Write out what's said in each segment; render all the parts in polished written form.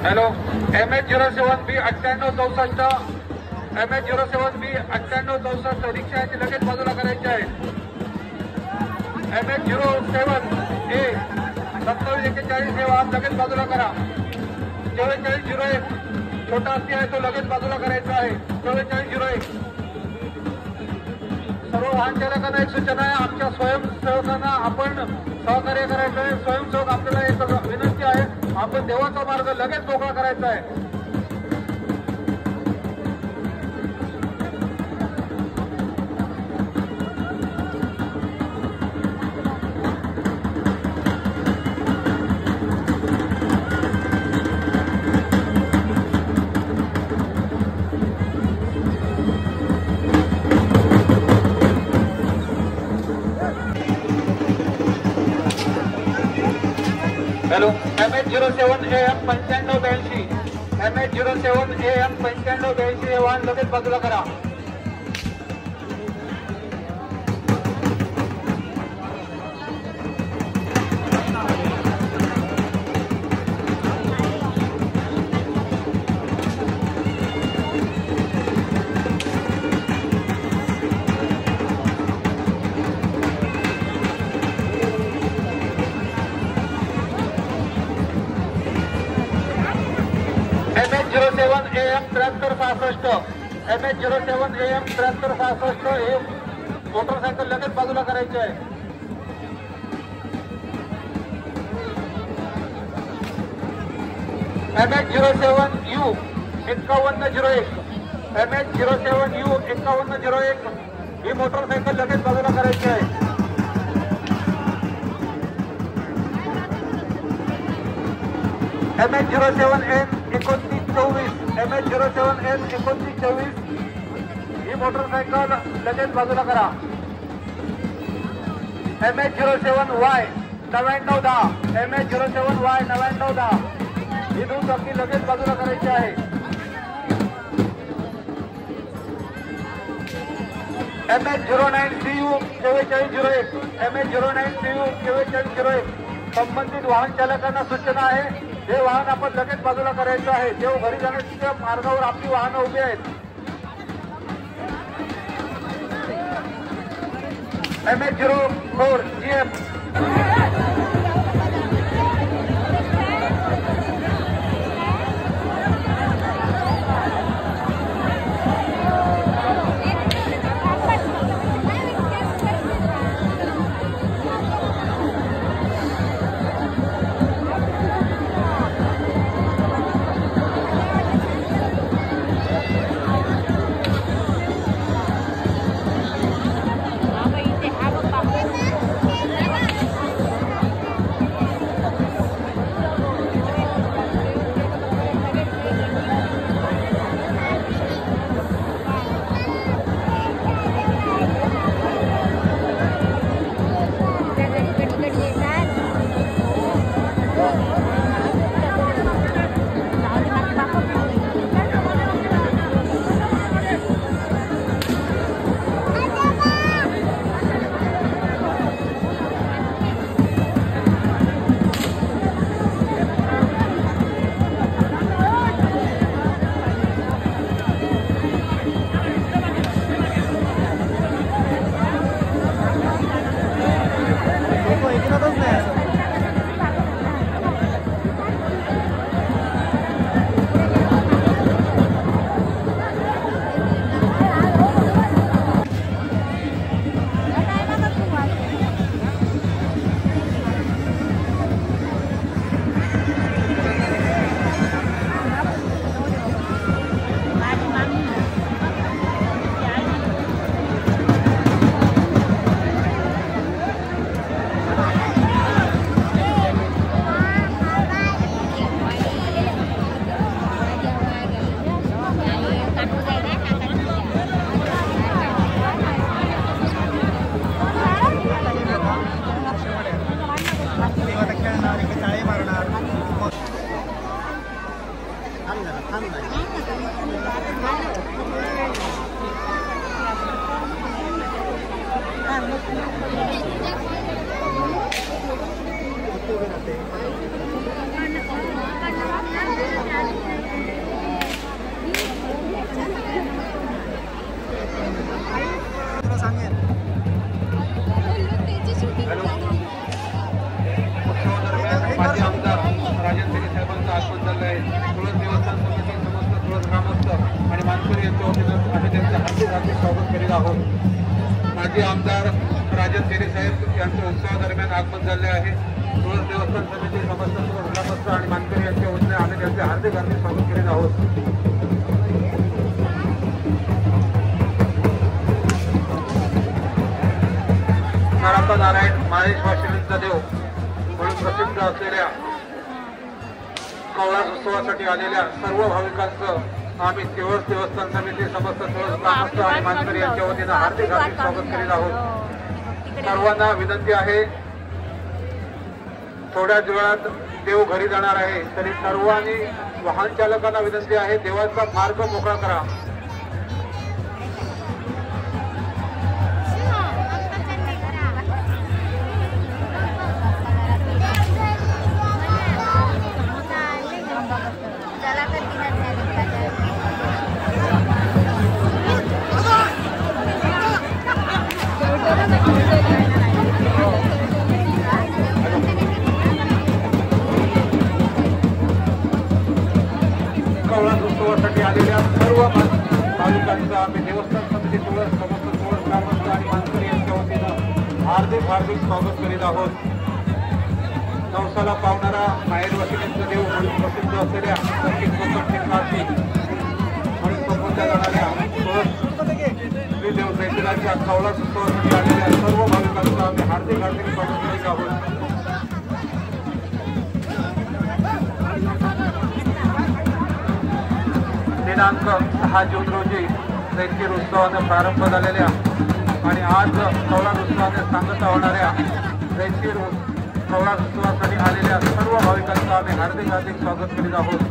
Hello MH07B 9864 MH07B 9864 रिक्षा याची लगेच बाजूला करायची आहे। MH07A 2741 हे वाहन लगेच बाजूला करा। 4401 छोटा हत्ती आहे तो लगेच बाजूला करायचा आहे। 4401 सर्व वाहन चालकांना एक सूचना आहे, आमच्या स्वयंसेवकांना आपण सहकार्य करायचं आहे। स्वयंसेवक आपल्याला एक विनंती आहे, आपण देवाचा मार्ग लगेच मोकळा करायचा आहे। हॅलो MH07AM 9582 MH07AM 9582 हे वाहन लगेच बाजूला करा। MH07AM 7365 MH07AM 7365 हे मोटरसायकल लगेच बाजूला करायची आहे। MH07U 5101 MH07U 5101 ही मोटरसायकल लगेच बाजूला करायची आहे। MH07N 2924 MH07N 2924 ही मोटरसायकल लगेच बाजूला करा। MH07Y 9910 MH07Y 9910 ही दुचाकी लगेच बाजूला करायची आहे। MH09CU 4401 MH09CU 4401 संबंधित वाहन चालकांना सूचना आहे, हे वाहन आपण लगेच बाजूला करायचं आहे। देव घरी जाण्याच्या मार्गावर आपली वाहनं उभी आहेत। MH04 GM माजी आमदार राजन तेली साहेबांचं आगमन झालं आहे. तुळस देवस्थान समिती समस्त तुळस ग्रामस्थ आणि मानकरी यांच्या वतीनं आम्ही त्यांचं हार्दिक स्वागत करीत आहोत. माजी आमदार राजन तेली साहेब यांचं उत्सवादरम्यान आगमन झाले आहे. तुळस देवस्थान समिती समस्त तुळस ग्रामस्थ आणि मानकरी यांच्या वतीने आम्ही त्यांचे हार्दिक स्वागत करीत आहोत. नारायण नारायण माळेश्वर शिलिंचा देव म्हणून प्रसिद्ध असलेल्या कवळास उत्सवासाठी आलेल्या सर्व भाविकांचं आम्ही तुळस देवस्थान समिती समस्त तुळस ग्रामस्थ आणि मानकरी यांच्या वतीनं हार्दिक स्वागत करीत आहोत. सर्वांना विनंती आहे, थोड्याच वेळात देव घरी जाणार आहे, तरी सर्वांनी वाहन चालकांना विनंती आहे, देवाचा मार्ग मोकळा करा. कवळास उत्सवासाठी आलेल्या सर्व भाविकांचं आम्ही देवस्थान समिती तुळस समस्त तुळस ग्रामस्थ आणि मानकरी यांच्या वतीनं हार्दिक स्वागत करीत आहोत. नवसाला पावणारा माहेर वशिलेंचं देव म्हणून प्रसिद्ध असलेल्या संगीत कोकण क्षेत्राची म्हणून संबोधल्या जाणाऱ्या तुळस श्री देव जयंतीच्या कवळास उत्सवासाठी आलेल्या सर्व भाविकांचं आम्ही हार्दिक स्वागत करीत आहोत. दिनांक 6 जून रोजी जैतीर उत्सवाने प्रारंभ झालेल्या आणि आज कवळास उत्सवाने सांगता होणाऱ्या जैतीर कवळास उत्सवासाठी आलेल्या सर्व भाविकांचं आम्ही हार्दिक स्वागत करीत आहोत.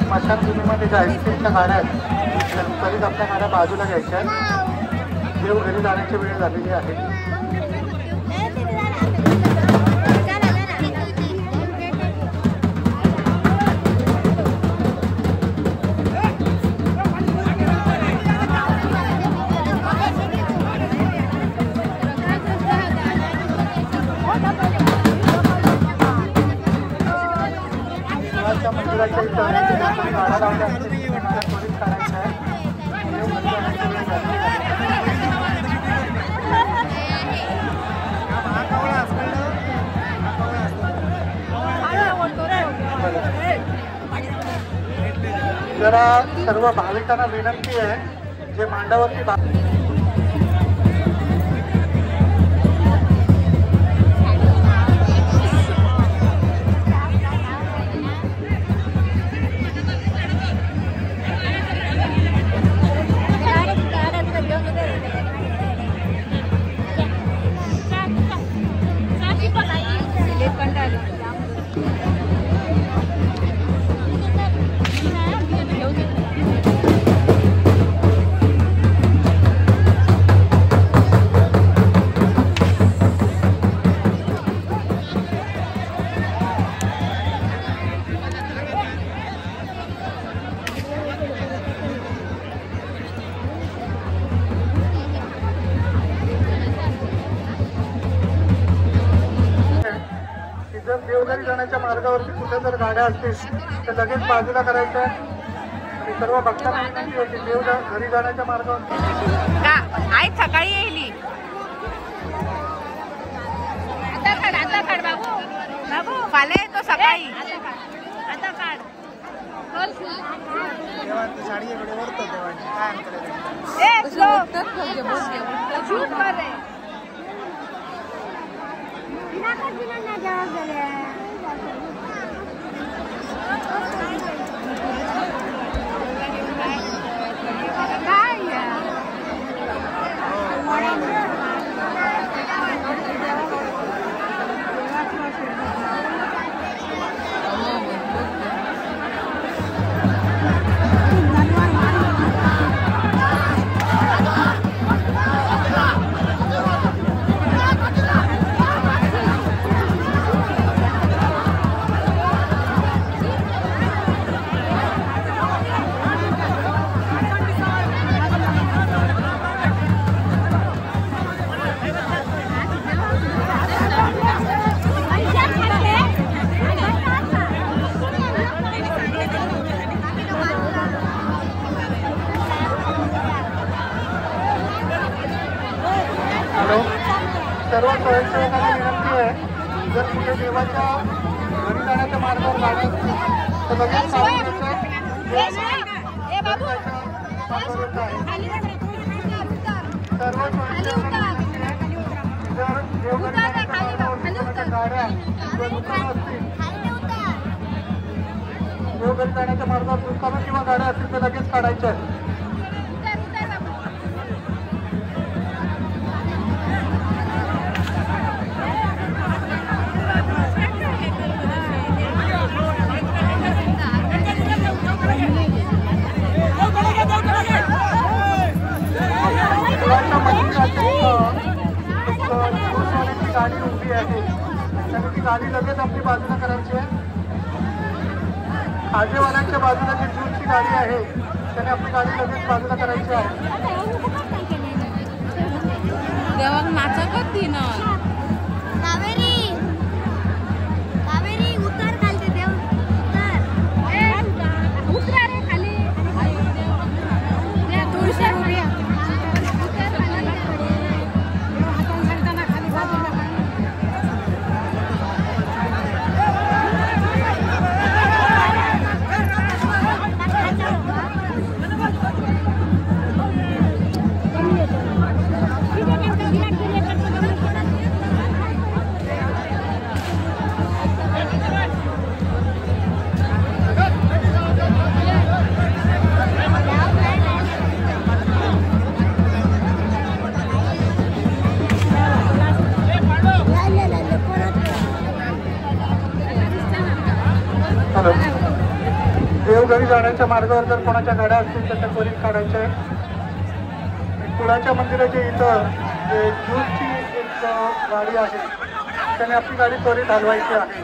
स्मशानभूमीमध्ये ज्या आईस्क्रीमच्या गाड्या आहेत तरीच आपल्या गाड्या बाजूला घ्यायच्या आहेत. देव घरी जाण्याची वेळ झालेली आहे. जरा सर्व भाविकांना विनंती आहे, जे मांडावरती मार्गावरती कुठे जर गाड्या असतील तर लगेच बाजूला करायच्या आणि सर्व भक्तांना विनंती आहे की देव घरी जाण्याच्या मार्गावर आई सकाळी येईल. आता काढ बाबू बाबू फाले येतो सकाळी. आता काढ साडीकडे ओढतो शूट कर रे. सर्व स्वयंसेवकांना विनंती आहे जर कुठे देवाच्या घरी जाण्याच्या मार्गावर गाड्या तर लगेच सर्व जर देवघरी जाण्याच्या गाड्या किंवा दुकानं असतील देवघरी जाण्याच्या मार्गावर दुकानं किंवा गाड्या असतील तर लगेच काढायच्या आहेत. गाडी उभी आहे त्याने ती गाडी लगेच आपली बाजूला करायची आहे. आजेवाल्यांच्या बाजूला जी ज्यूसची गाडी आहे त्याने आपली गाडी लगेच बाजूला करायची आहे. देवाक नाचा करती ना कावेरी उतर खाली देव उतरा रे खाली तुळशी उभी देवघरी जाण्याच्या मार्गावर जर कोणाच्या गाड्या असतील तर त्या त्वरित काढायच्या आहेत. कुडाच्या मंदिराच्या इथं जे ज्यूसची एक गाडी आहे त्याने आपली गाडी त्वरित हलवायची आहे.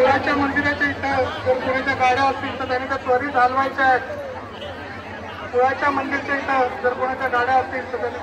कुळाच्या मंदिराच्या इथं जर कोणाच्या गाड्या असतील तर त्यांनी त्या त्वरित हलवायच्या आहेत. कुळाच्या मंदिरच्या इथं जर कोणाच्या गाड्या असतील तर त्यांनी